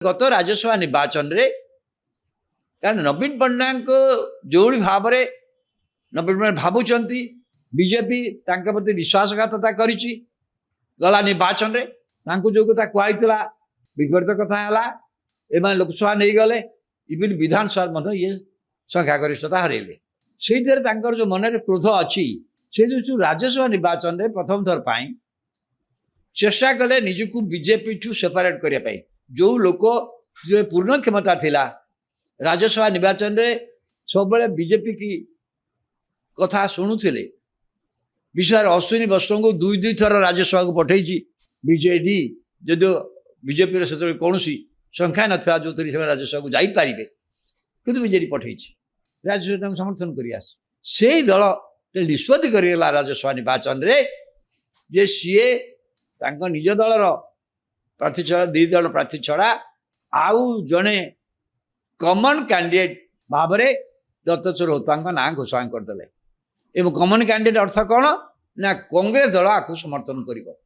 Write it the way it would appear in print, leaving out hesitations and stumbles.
गत राज्यसभा निर्वाचन रे कारण नवीन पट्टनायक जो भाव में नवीन पट्टनायक भावुंट बीजेपी प्रति विश्वासघातता करी गला निर्वाचन रे जो कथा कहला विपरीत कथा है लोकसभा नहीं गले इवन विधानसभा ये संख्यागरिष्ठता हरेले से जो मन में क्रोध अच्छी से जो राज्यसभा निर्वाचन में प्रथम थर पर चेष्टा कले निजक बीजेपी ठू सेपरेट करने जो लोक जो पूर्ण क्षमता थिला राज्यसभा निर्वाचन में सब बीजेपी की कथा शुणुले विशेष अश्विनी वैष्णव को दुई दुई थर राज्यसभा को पठेगी बीजेडी जदि बीजेपी से कौन संख्या नाला जो थे राज्यसभा को जापारे कि बीजेडी पठे राज्यसभा समर्थन कर दल निष्पत्ति करगला राज्यसभा निर्वाचन में जे सीए निज दलर प्रार्थी छड़ा दी जन प्रार्थी छड़ा आउ जड़े कमन कैंडिडेट भाव में दत्तचर होता ना घोषणा करदे। कमन कैंडिडेट अर्थ कौन ना कांग्रेस दल आपको समर्थन कर